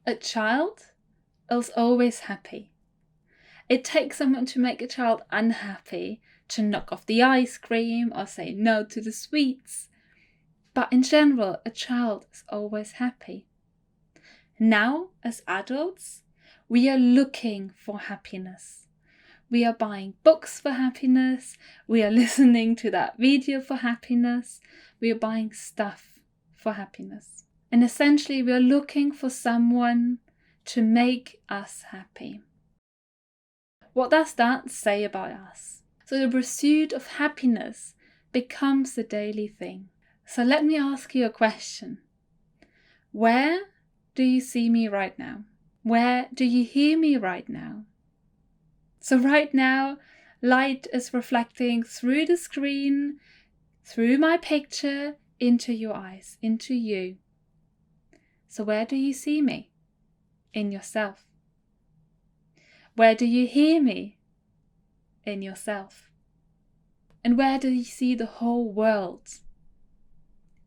A child is always happy. It takes someone to make a child unhappy, to knock off the ice cream or say no to the sweets. But in general, a child is always happy. Now, as adults, we are looking for happiness. We are buying books for happiness. We are listening to that video for happiness. We are buying stuff for happiness. And essentially, we are looking for someone to make us happy. What does that say about us? So the pursuit of happiness becomes the daily thing. So let me ask you a question. Where do you see me right now? Where do you hear me right now? So right now, light is reflecting through the screen, through my picture, into your eyes, into you. So where do you see me? In yourself. Where do you hear me? In yourself. And where do you see the whole world?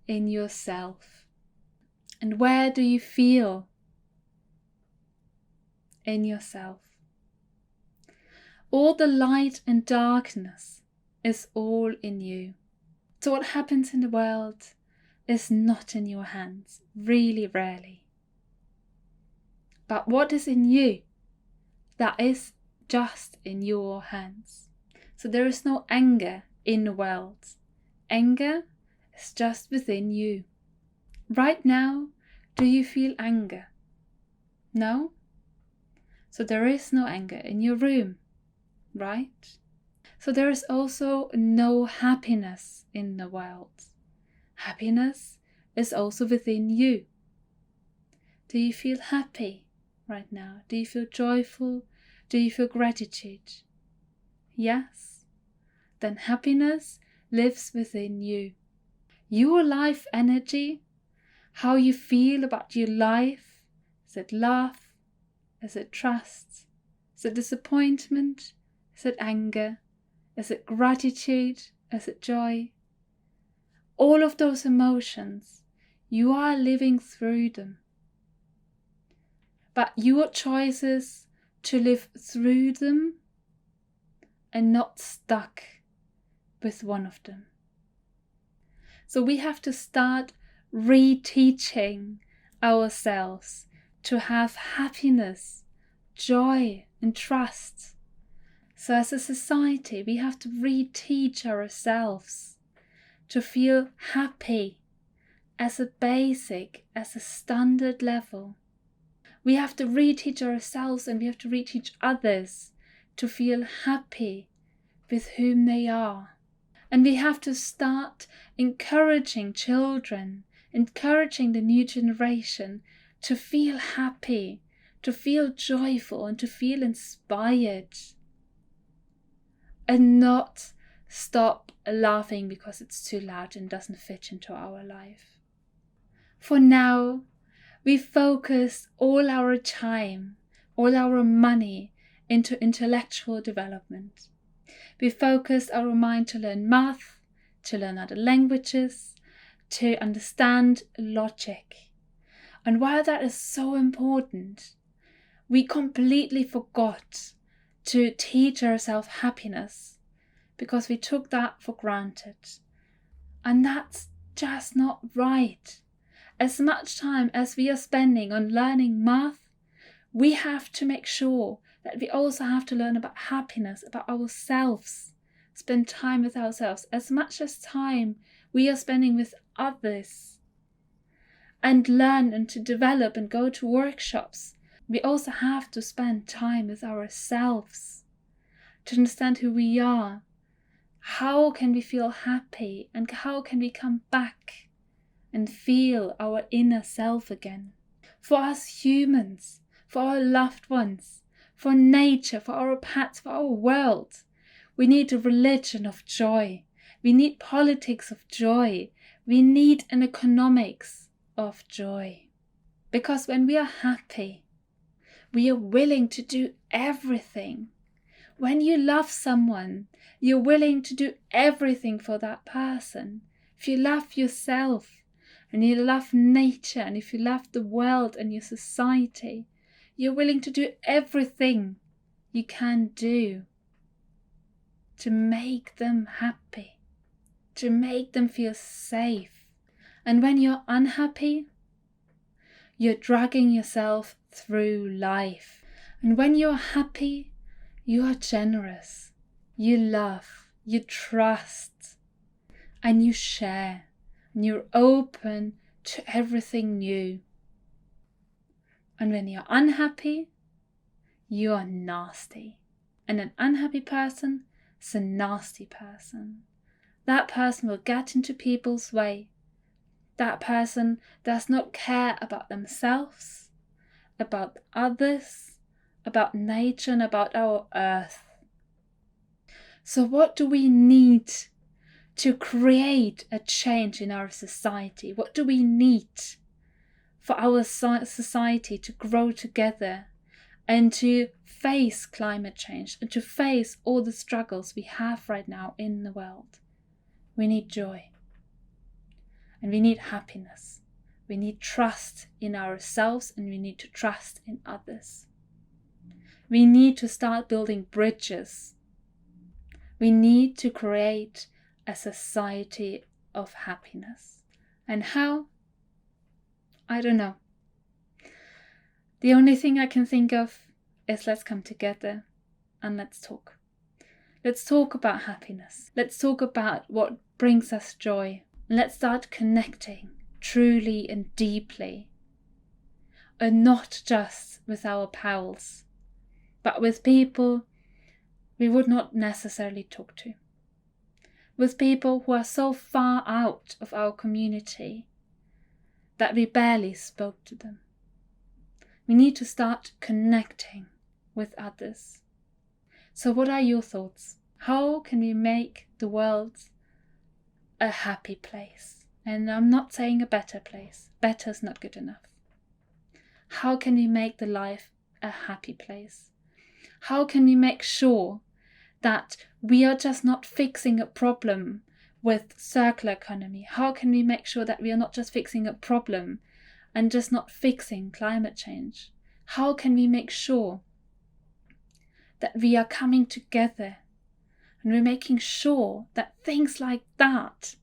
In yourself. And where do you feel? In yourself. All the light and darkness is all in you. So what happens in the world is not in your hands, really rarely. But what is in you, that is just in your hands. So there is no anger in the world. Anger is just within you. Right now, do you feel anger? No? So there is no anger in your room, right? So there is also no happiness in the world. Happiness is also within you. Do you feel happy right now? Do you feel joyful? Do you feel gratitude? Yes? Then happiness lives within you. Your life energy, how you feel about your life, is it love? Is it trust? Is it disappointment? Is it anger? Is it gratitude? Is it joy? All of those emotions, you are living through them. But your choice is to live through them and not stuck with one of them. So we have to start reteaching ourselves to have happiness, joy, and trust. So as a society, we have to reteach ourselves to feel happy as a basic, as a standard level. We have to reteach ourselves and we have to reteach others to feel happy with whom they are. And we have to start encouraging children, encouraging the new generation to feel happy, to feel joyful, and to feel inspired. And not stop laughing because it's too loud and doesn't fit into our life. For now, we focus all our time, all our money into intellectual development. We focus our mind to learn math, to learn other languages, to understand logic. And while that is so important, we completely forgot to teach ourselves happiness because we took that for granted. And that's just not right. As much time as we are spending on learning math, we have to make sure that we also have to learn about happiness, about ourselves, spend time with ourselves as much as time we are spending with others, and learn and to develop and go to workshops. We also have to spend time with ourselves to understand who we are. How can we feel happy and how can we come back and feel our inner self again? For us humans, for our loved ones, for nature, for our pets, for our world, we need a religion of joy. We need politics of joy. We need an economics of joy. Because when we are happy, we are willing to do everything. When you love someone, you're willing to do everything for that person. If you love yourself, and you love nature, and if you love the world and your society, you're willing to do everything you can do to make them happy, to make them feel safe. And when you're unhappy, you're dragging yourself through life. And when you're happy, you are generous, you love, you trust, and you share, and you're open to everything new. And when you're unhappy, you are nasty. And an unhappy person is a nasty person. That person will get into people's way. That person does not care about themselves, about others, about nature, and about our earth. So what do we need to create a change in our society? What do we need for our society to grow together and to face climate change and to face all the struggles we have right now in the world? We need joy. And we need happiness. We need trust in ourselves, and we need to trust in others. We need to start building bridges. We need to create a society of happiness. And how? I don't know. The only thing I can think of is let's come together and let's talk. Let's talk about happiness. Let's talk about what brings us joy. Let's start connecting truly and deeply, and not just with our pals, but with people we would not necessarily talk to, with people who are so far out of our community that we barely spoke to them. We need to start connecting with others. So what are your thoughts? How can we make the world a happy place? And I'm not saying a better place. Better is not good enough. How can we make the life a happy place? How can we make sure that we are just not fixing a problem with circular economy? How can we make sure that we are not just fixing a problem and just not fixing climate change? How can we make sure that we are coming together and we're making sure that things like that,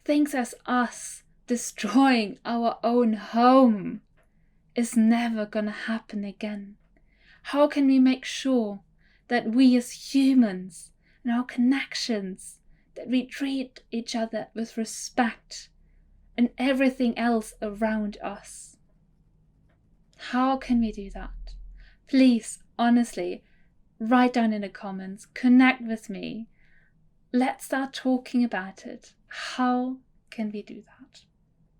things as us destroying our own home, is never gonna happen again? How can we make sure that we as humans and our connections, that we treat each other with respect and everything else around us? How can we do that? Please, honestly, write down in the comments, connect with me. Let's start talking about it. How can we do that?